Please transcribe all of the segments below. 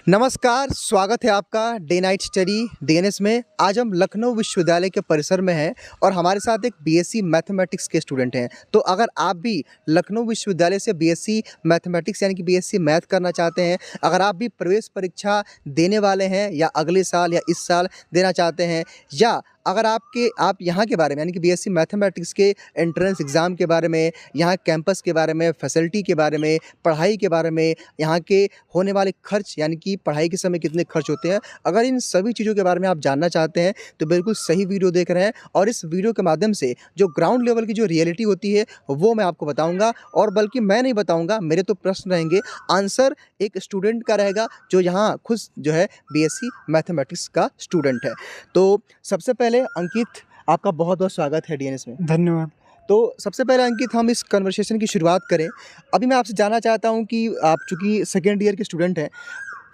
नमस्कार, स्वागत है आपका डे नाइट स्टडी डीएनएस में। आज हम लखनऊ विश्वविद्यालय के परिसर में हैं और हमारे साथ एक बीएससी मैथमेटिक्स के स्टूडेंट हैं। तो अगर आप भी लखनऊ विश्वविद्यालय से बीएससी मैथमेटिक्स यानी कि बीएससी मैथ करना चाहते हैं, अगर आप भी प्रवेश परीक्षा देने वाले हैं या अगले साल या इस साल देना चाहते हैं, या अगर आप यहाँ के बारे में यानी कि बीएससी मैथमेटिक्स के एंट्रेंस एग्ज़ाम के बारे में, यहाँ कैंपस के बारे में, फैसिलिटी के बारे में, पढ़ाई के बारे में, यहाँ के होने वाले खर्च यानी कि पढ़ाई के समय कितने खर्च होते हैं, अगर इन सभी चीज़ों के बारे में आप जानना चाहते हैं तो बिल्कुल सही वीडियो देख रहे हैं। और इस वीडियो के माध्यम से जो ग्राउंड लेवल की जो रियलिटी होती है वो मैं आपको बताऊँगा, और बल्कि मैं नहीं बताऊँगा, मेरे तो प्रश्न रहेंगे, आंसर एक स्टूडेंट का रहेगा जो यहाँ खुद जो है बीएससी मैथमेटिक्स का स्टूडेंट है। तो सबसे पहले अंकित, आपका बहुत बहुत स्वागत है डीएनएस में। धन्यवाद। तो सबसे पहले अंकित, हम इस कन्वर्सेशन की शुरुआत करें। अभी मैं आपसे जानना चाहता हूं कि आप चूँकि सेकेंड ईयर के स्टूडेंट हैं,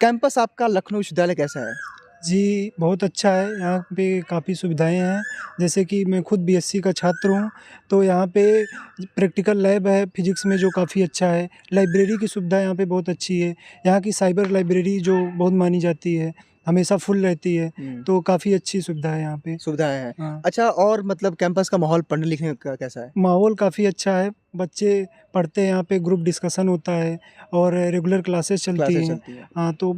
कैंपस आपका लखनऊ विश्वविद्यालय कैसा है? जी, बहुत अच्छा है, यहाँ पे काफ़ी सुविधाएँ हैं। जैसे कि मैं खुद बीएससी का छात्र हूँ, तो यहाँ पे प्रैक्टिकल लैब है फिज़िक्स में जो काफ़ी अच्छा है। लाइब्रेरी की सुविधा यहाँ पे बहुत अच्छी है। यहाँ की साइबर लाइब्रेरी जो बहुत मानी जाती है, हमेशा फुल रहती है, तो काफ़ी अच्छी सुविधा है यहाँ पे। सुविधाएँ हैं। हाँ, अच्छा, और मतलब कैंपस का माहौल पढ़ने लिखने का कैसा है? माहौल काफ़ी अच्छा है, बच्चे पढ़ते हैं, यहाँ पे ग्रुप डिस्कशन होता है और रेगुलर क्लासेस चलती क्लासेस हैं। चलती हैं? हाँ, तो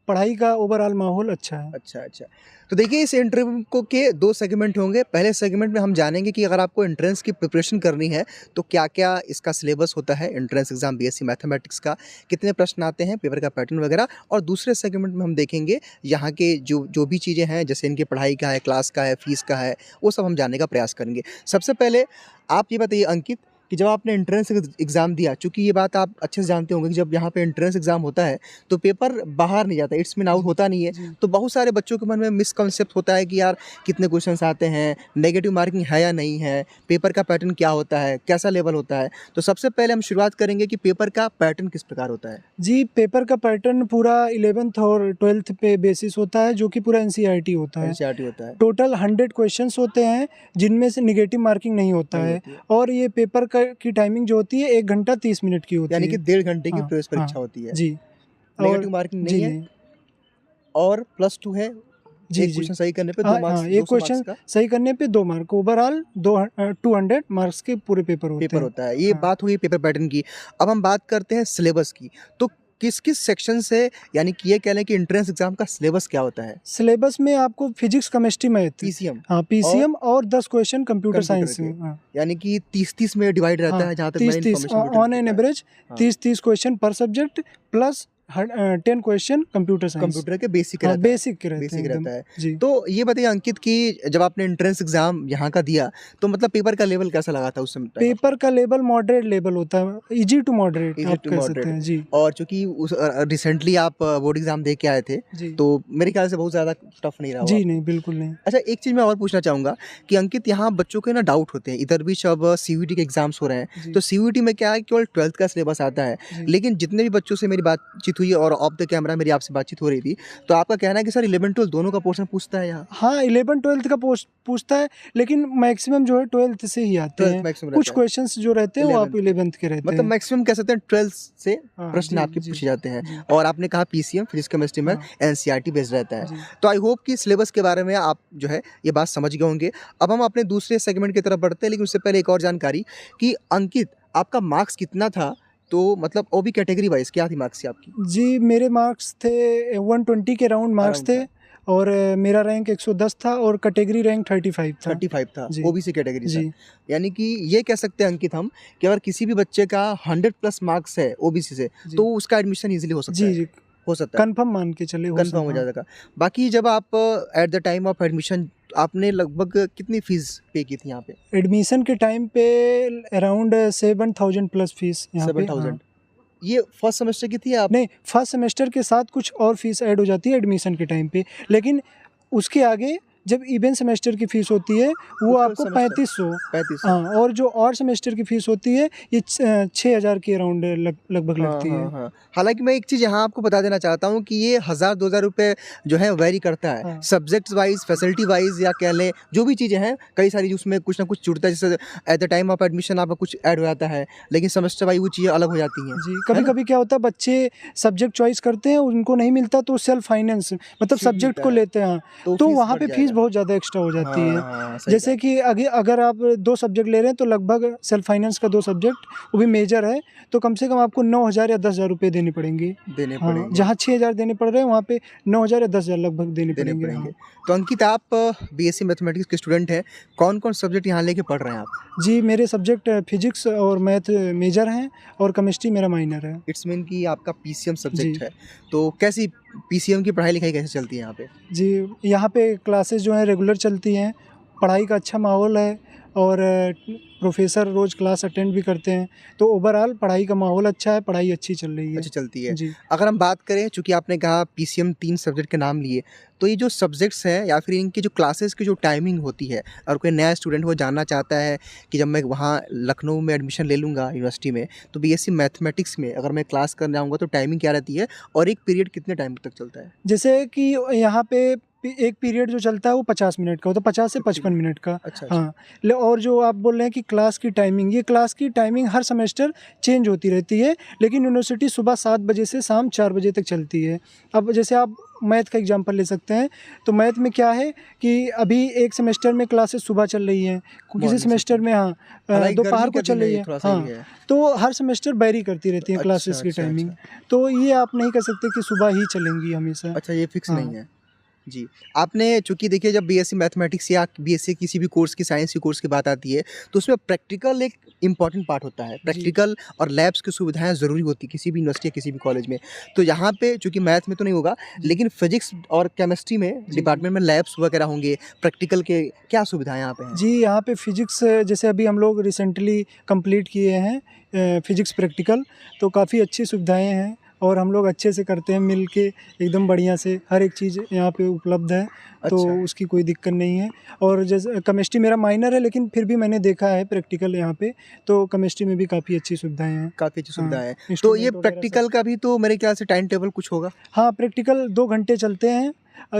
पढ़ाई का ओवरऑल माहौल अच्छा है। अच्छा, अच्छा। तो देखिए, इस इंटरव्यू को के 2 सेगमेंट होंगे। पहले सेगमेंट में हम जानेंगे कि अगर आपको एंट्रेंस की प्रिपरेशन करनी है तो क्या-क्या इसका सिलेबस होता है, एंट्रेंस एग्ज़ाम बीएससी मैथमेटिक्स का, कितने प्रश्न आते हैं, पेपर का पैटर्न वगैरह। और दूसरे सेगमेंट में हम देखेंगे यहाँ के जो जो भी चीज़ें हैं, जैसे इनकी पढ़ाई का है, क्लास का है, फ़ीस का है, वो सब हम जानने का प्रयास करेंगे। सबसे पहले आप ये बताइए अंकित कि जब आपने एंट्रेंस एग्ज़ाम दिया, चूँकि ये बात आप अच्छे से जानते होंगे कि जब यहाँ पे एंट्रेंस एग्ज़ाम होता है तो पेपर बाहर नहीं जाता, इट्स मीन आउट होता नहीं है। जी। तो बहुत सारे बच्चों के मन में मिसकॉन्सेप्ट होता है कि यार कितने क्वेश्चंस आते हैं, नेगेटिव मार्किंग है या नहीं है, पेपर का पैटर्न क्या होता है, कैसा लेवल होता है। तो सबसे पहले हम शुरुआत करेंगे कि पेपर का पैटर्न किस प्रकार होता है? जी, पेपर का पैटर्न पूरा 11th और 12th पे बेसिस होता है, जो कि पूरा एनसीईआरटी होता है। एनसीईआरटी होता है। टोटल 100 क्वेश्चंस होते हैं, जिनमें से नेगेटिव मार्किंग नहीं होता नहीं है। होती है। और ये पेपर की टाइमिंग जो होती है 1 घंटा 30 मिनट की होती यानी है। कि 1.5 घंटे की हाँ, प्रवेश हाँ, परीक्षा होती है। जी। और नेगेटिव मार्किंग नहीं जी, है नहीं। और +2 है। जी, एक जी। क्वेश्चन सही करने पे 2 हाँ, मार्क्स, हाँ, एक 200 मार्क्स क्वेश्चन का सही करने पे 2 मार्क, ओवरऑल 200 मार्क्स के पूरे पेपर होते पेपर हैं। होता है। ये हाँ। बात हुई पेपर पैटर्न की। अब हम बात करते हैं सिलेबस की। तो किस-किस सेक्शन से, यानी कि ये कह लें कि एंट्रेंस एग्ज़ाम का सिलेबस क्या होता है? सिलेबस में आपको फिजिक्स, केमिस्ट्री, मैथ, पीसीएम हाँ, और पीसीएम और 10 क्वेश्चन कंप्यूटर कंप्यूटर साइंस के, में। हाँ। यानी कि 30-30 में डिवाइड रहता हाँ, है, जहाँ तक मैंने 30-30 इन्फॉर्मेशन रिटेन ऑन एन किया है। एवरेज हाँ, 30-30 क्वेश्चन पर subject plus 10 question computer science. Computer के बेसिक हाँ, रहता है। बेसिक के रहते हैं बेसिक एकदम। रहता है। जी। तो ये बताइए अंकित कि जब आपने एंट्रेंस एग्ज़ाम यहाँ का दिया, तो मतलब पेपर का लेवल कैसा लगा था उस समय टाइम आपको? पेपर का लेवल मॉडरेट लेवल होता है, ईज़ी टू मॉडरेट ईज़ी आप टू कह सकते मॉडरेट। हैं। जी, और चूँकि रिसेंटली आप बोर्ड एग्ज़ाम दे के आए थे, जी। तो मेरे ख्याल से बहुत ज़्यादा टफ नहीं रहा होगा जी, नहीं, आपको। बिल्कुल नहीं। अच्छा, एक चीज़ मैं और पूछना चाहूँगा कि अंकित, यहाँ बच्चों के ना डाउट होते हैं, इधर भी जब सीयूईटी के एग्ज़ाम्स हो रहे हैं, जी, तो सीयूईटी में क्या है, केवल 12th का सिलेबस आता है। जी। लेकिन जितने भी बच्चों से मेरी बातचीत हुई और ऑफ द कैमरा मेरी आपसे बातचीत हो रही थी, तो आपका कहना है कि सर 11-12 दोनों का पोर्शन पूछता है यहाँ? हाँ, 11-12th का पूछता है, लेकिन मैक्सिमम जो है 12th से ही आते 12th हैं। मैक्सिमम कुछ रहता है। क्वेश्चंस जो रहते हैं वो आप 11th के, 11th के रहते मतलब हैं। मैक्सिमम कह सकते हैं 12th से हाँ, प्रश्न जी, आपके जी, पूछे जाते हैं। जी, और आपने कहा पीसीएम, फिजिक्स, केमिस्ट्री, मैथ, हाँ, एनसीईआरटी बेस्ड रहता है। जी। तो आई होप कि सिलेबस के बारे में आप जो है ये बात समझ गए होंगे। अब हम अपने दूसरे सेगमेंट की तरफ बढ़ते हैं, लेकिन उससे पहले एक और जानकारी कि अंकित, आपका मार्क्स कितना था? तो मतलब ओबी कैटेगरी वाइज़ क्या थी मार्क्स आपकी? जी, मेरे मार्क्स थे 120 के राउंड मार्क्स अराउंड थे था, और मेरा रैंक 110 था और कैटेगरी रैंक 35 था। 35 था, जी, ओबीसी कैटेगरी था। जी, यानी कि ये कह सकते हैं अंकित हम कि अगर किसी भी बच्चे का 100 प्लस मार्क्स है ओबीसी से, जी। तो उसका एडमिशन ईज़िली हो सकता जी, है। जी, हो सकता है। कन्फर्म मान के चले कन्फर्म हो हाँ। जाएगा। बाकी जब आप at the time of admission आपने लगभग कितनी फ़ीस पे की थी यहाँ पे? एडमिशन के टाइम पे अराउंड 7000 प्लस फीस यहाँ पे। हाँ। 7000। ये फर्स्ट सेमेस्टर की थी या आप? नहीं, फर्स्ट सेमेस्टर के साथ कुछ और फीस ऐड हो जाती है एडमिशन के टाइम पे, लेकिन उसके आगे जब इवेंट सेमेस्टर की फ़ीस होती है वो आपको 3500। 3500। हाँ, और जो और सेमेस्टर की फ़ीस होती है ये 6000 के अराउंड लगभग लगती है। हाँ। हालाँकि मैं एक चीज़ यहाँ आपको बता देना चाहता हूँ कि ये 1000-2000 रुपए जो है वेरी करता है। हाँ। सब्जेक्ट्स वाइज़, फैसिलिटी वाइज़ या कह लें जो भी चीज़ें हैं, कई सारी उसमें कुछ ना कुछ जुड़ता है। जैसे at the time of admission आपका कुछ ऐड हो जाता है, लेकिन सेमेस्टर वाइज़ वो चीज़ें अलग हो जाती हैं। जी, है ना? कभी-कभी क्या होता है बच्चे सब्जेक्ट चॉइस करते हैं, उनको नहीं मिलता तो सेल्फ फाइनेंस मतलब सीट सब्जेक्ट मिलता को है, लेते हैं, तो तो फीस वहाँ बढ़ पे फ़ीस जाएगा। बहुत ज़्यादा एक्स्ट्रा हो जाती है। हाँ, सही जैसे कहा। कि अगर आप 2 सब्जेक्ट ले रहे हैं तो लगभग सेल्फ फाइनेंस का 2 सब्जेक्ट वो भी मेजर है, तो कम से कम आपको 9000 या 10,000 रुपए देने पड़ेंगे। देने हाँ, पड़ेंगे। जहाँ 6000 देने पड़ रहे हैं वहाँ पे 9000 या 10,000 लगभग देने देने पड़ेंगे। पड़ेंगे। हाँ। तो अंकित आप बीएससी मैथमेटिक्स के स्टूडेंट हैं, कौन-कौन सब्जेक्ट यहाँ लेके पढ़ रहे हैं आप? जी, मेरे सब्जेक्ट फिज़िक्स और मैथ मेजर हैं और केमिस्ट्री मेरा माइनर है। इट्स मीन कि आपका पीसीएम जी। सब्जेक्ट है, तो कैसी पीसीएम की पढ़ाई-लिखाई कैसे चलती है यहाँ पे? जी, यहाँ पे क्लासेस जो हैं रेगुलर चलती हैं, पढ़ाई का अच्छा माहौल है और प्रोफ़ेसर रोज़ क्लास अटेंड भी करते हैं, तो ओवरऑल पढ़ाई का माहौल अच्छा है, पढ़ाई अच्छी चल रही है। अच्छी चलती है। जी। अगर हम बात करें, चूँकि आपने कहा पीसीएम 3 सब्जेक्ट के नाम लिए, तो ये जो सब्जेक्ट्स हैं या फिर इनकी जो क्लासेस की जो टाइमिंग होती है, और कोई नया स्टूडेंट वो जानना चाहता है कि जब मैं वहाँ लखनऊ में एडमिशन ले लूँगा यूनिवर्सिटी में, तो बीएससी मैथमेटिक्स में अगर मैं क्लास करने आऊँगा तो टाइमिंग क्या रहती है और एक पीरियड कितने टाइम तक चलता है? जैसे कि यहाँ पे एक पीरियड जो चलता है वो 50 मिनट का होता है, 50 से 55 मिनट का। अच्छा। हाँ, और जो आप बोल रहे हैं कि क्लास की टाइमिंग, ये क्लास की टाइमिंग हर सेमेस्टर चेंज होती रहती है, लेकिन यूनिवर्सिटी सुबह 7 बजे से शाम 4 बजे तक चलती है। अब जैसे आप मैथ का एग्जांपल ले सकते हैं, तो मैथ में क्या है कि अभी एक सेमेस्टर में क्लासेस सुबह चल रही हैं, किसी मॉर्निंग सेमेस्टर में हाँ हालाँकि दोपहर गर्मी को का चल दिन है, रही ये है। थोड़ा-सा ये हाँ, भी है। तो हर सेमेस्टर वेरी करती रहती हैं क्लासेस की टाइमिंग, तो ये आप नहीं कह सकते कि सुबह ही चलेंगी हमेशा। अच्छा, ये फिक्स हाँ। नहीं है। जी। आपने चूँकि देखिए जब बीएससी मैथमेटिक्स या बीएससी किसी भी कोर्स की साइंस के कोर्स की बात आती है, तो उसमें प्रैक्टिकल एक इम्पॉर्टेंट पार्ट होता है। जी। प्रैक्टिकल और लैब्स की सुविधाएँ ज़रूरी होती है किसी भी यूनिवर्सिटी या किसी भी कॉलेज में। तो यहाँ पे चूँकि मैथ में तो नहीं होगा, जी। लेकिन फिज़िक्स और केमिस्ट्री में जी। डिपार्टमेंट में लैब्स वगैरह होंगे, प्रैक्टिकल के क्या सुविधाएँ यहाँ पे हैं? जी, यहाँ पे फ़िज़िक्स जैसे अभी हम लोग रिसेंटली कंप्लीट किए हैं फ़िज़िक्स प्रैक्टिकल, तो काफ़ी अच्छी सुविधाएँ हैं और हम लोग अच्छे से करते हैं मिल के एकदम बढ़िया से, हर एक चीज़ यहाँ पे उपलब्ध है, तो अच्छा। उसकी कोई दिक्कत नहीं है। और जैसे केमिस्ट्री मेरा माइनर है, लेकिन फिर भी मैंने देखा है प्रैक्टिकल यहाँ पे, तो केमिस्ट्री में भी काफ़ी अच्छी सुविधाएँ हैं। काफ़ी अच्छी हाँ, सुविधाएँ हैं। तो ये इंस्ट्रूमेंट वगैरह सब। प्रैक्टिकल का भी तो मेरे ख्याल से टाइम टेबल कुछ होगा? हाँ, प्रैक्टिकल 2 घंटे चलते हैं।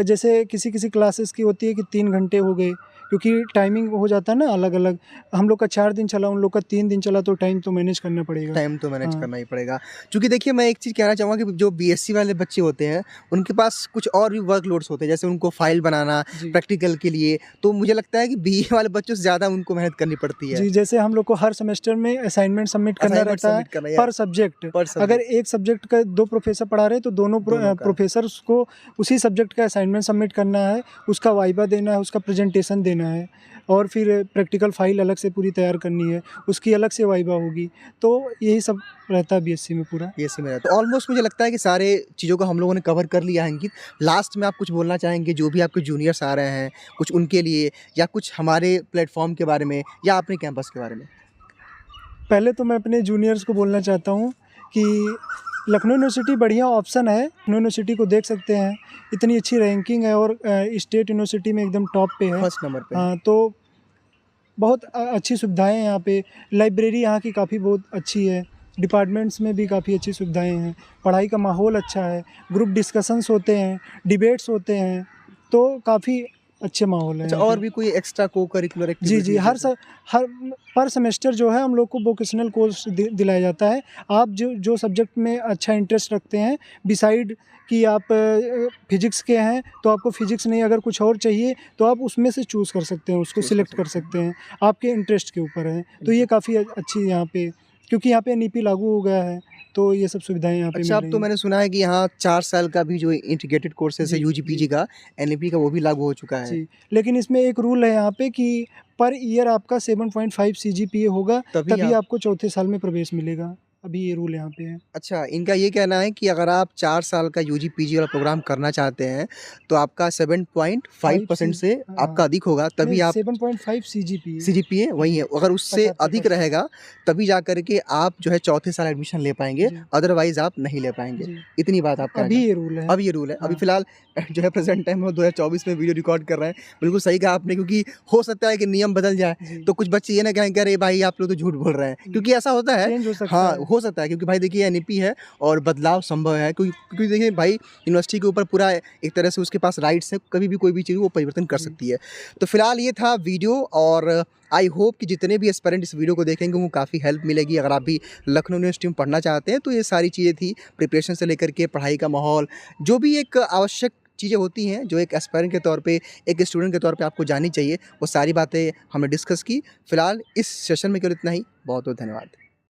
जैसे किसी-किसी क्लासेस की होती है कि 3 घंटे हो गए, क्योंकि टाइमिंग हो जाता है ना अलग-अलग। हम लोग का 4 दिन चला, उन लोग का 3 दिन चला, तो टाइम तो मैनेज करना पड़ेगा। टाइम तो मैनेज हाँ। करना ही पड़ेगा। चूँकि देखिए मैं एक चीज़ कहना चाहूँगा कि जो बीएससी वाले बच्चे होते हैं, उनके पास कुछ और भी वर्कलोड्स होते हैं, जैसे उनको फाइल बनाना जी। प्रैक्टिकल के लिए, तो मुझे लगता है कि बीए वाले बच्चों से ज़्यादा उनको मेहनत करनी पड़ती है। जी, जैसे हम लोग को हर सेमेस्टर में असाइनमेंट सबमिट करना असाइनमेंट रहता है सबमिट करना या पर सब्जेक्ट। पर अगर सब्जेक्ट एक सब्जेक्ट का 2 प्रोफ़ेसर पढ़ा रहे हैं, तो दोनों दोनों का। प्रोफ़ेसर्स को उसी सब्जेक्ट का असाइनमेंट सबमिट करना है, उसका वाइवा देना है, उसका प्रेजेंटेशन देना है और फिर प्रैक्टिकल फ़ाइल अलग से पूरी तैयार करनी है, उसकी अलग से वाइवा होगी। तो यही सब रहता है बीएससी में पूरा। बीएससी में। तो ऑलमोस्ट मुझे लगता है कि सारे चीज़ों को हम लोगों ने कवर कर लिया है अंकित। लास्ट में आप कुछ बोलना चाहेंगे जो भी आपके जूनियर्स आ रहे हैं, कुछ उनके लिए या कुछ हमारे प्लेटफ़ॉर्म के बारे में या अपने कैंपस के बारे में? पहले तो मैं अपने जूनियर्स को बोलना चाहता हूँ कि लखनऊ यूनिवर्सिटी बढ़िया ऑप्शन है। लखनऊ यूनिवर्सिटी को देख सकते हैं, इतनी अच्छी रैंकिंग है और स्टेट यूनिवर्सिटी में एकदम टॉप पे है। फर्स्ट नंबर पे है। तो बहुत अच्छी सुविधाएँ हैं यहाँ पे। लाइब्रेरी यहाँ की काफ़ी बहुत अच्छी है। डिपार्टमेंट्स में भी काफ़ी अच्छी सुविधाएँ हैं। पढ़ाई का माहौल अच्छा है। ग्रुप डिस्कशंस होते हैं, डिबेट्स होते हैं, तो काफ़ी अच्छे माहौल है अच्छा, यहाँ और पे। भी कोई एक्स्ट्रा को-करिकुलर जी, एक्टिविटीज़ जी। जैसे? हर पर सेमेस्टर जो है हम लोग को वोकेशनल कोर्स दिलाया जाता है। आप जो सब्जेक्ट में अच्छा इंटरेस्ट रखते हैं, बिसाइड कि आप फिज़िक्स के हैं, तो आपको फिज़िक्स नहीं अगर कुछ और चाहिए, तो आप उसमें से चूज़ कर सकते हैं, उसको चूज़ कर सिलेक्ट कर सकते हैं। सकते हैं। आपके इंटरेस्ट के ऊपर है। तो ये काफ़ी अच्छी यहाँ पे, क्योंकि यहाँ पे एनईपी लागू हो गया है, तो ये सब सुविधाएँ यहाँ पे अच्छा, मिल अब रही तो हैं। मैंने सुना है कि यहाँ 4 साल का भी जो इंटीग्रेटेड कोर्सेज़ है जी, यूजी, जी, पीजी का, एनईपी का वो भी लागू हो चुका है। जी। लेकिन इसमें एक रूल है यहाँ पे कि पर ईयर आपका 7.5 सीजीपीए होगा, तभी तभी आप आपको चौथे साल में प्रवेश मिलेगा। अभी ये रूल यहाँ पे है। अच्छा, इनका ये कहना है कि अगर आप 4 साल का यूजी पीजी वाला प्रोग्राम करना चाहते हैं, तो आपका 7.5% से आपका अधिक होगा, तभी नहीं, आप 7.5 सीजीपीए। सीजीपीए वही है, अगर उससे 75% अधिक रहेगा, तभी जा कर के आप जो है चौथे साल एडमिशन ले पाएँगे, जी। अदरवाइज़ आप नहीं ले पाएँगे। जी। इतनी बात आप कहना अभी चाहते ये रूल है। हैं। अब ये रूल है। अभी हाँ। फ़िलहाल जो है प्रेज़ेंट टाइम में 2024 में वीडियो रिकॉर्ड कर रहे हैं। बिल्कुल सही कहा आपने, क्योंकि हो सकता है कि नियम बदल जाए, जी। तो कुछ बच्चे ये ना कहें कि अरे भाई आप लोग तो झूठ बोल रहे हैं, क्योंकि ऐसा होता है। चेंज हो सकता हाँ, है। हो सकता है, क्योंकि भाई देखिए एनईपी है और बदलाव संभव है, क्योंकि देखिए भाई यूनिवर्सिटी के ऊपर पूरा एक तरह से उसके पास राइट्स हैं, कभी भी कोई भी चीज़ वो परिवर्तन कर जी। सकती है। तो फिलहाल ये था वीडियो, और आई होप कि जितने भी एस्पिरेंट इस वीडियो को देखेंगे उनको काफ़ी हेल्प मिलेगी। अगर आप भी लखनऊ यूनिवर्सिटी में पढ़ना चाहते हैं, तो ये सारी चीज़ें थी, प्रिपरेशन से लेकर के पढ़ाई का माहौल, जो भी एक आवश्यक चीज़ें होती हैं, जो एक एस्पायरेंट के तौर पे, एक स्टूडेंट के तौर पे आपको जाननी चाहिए, वो सारी बातें हमने डिस्कस की। फिलहाल इस सेशन में केवल इतना ही। बहुत-बहुत धन्यवाद।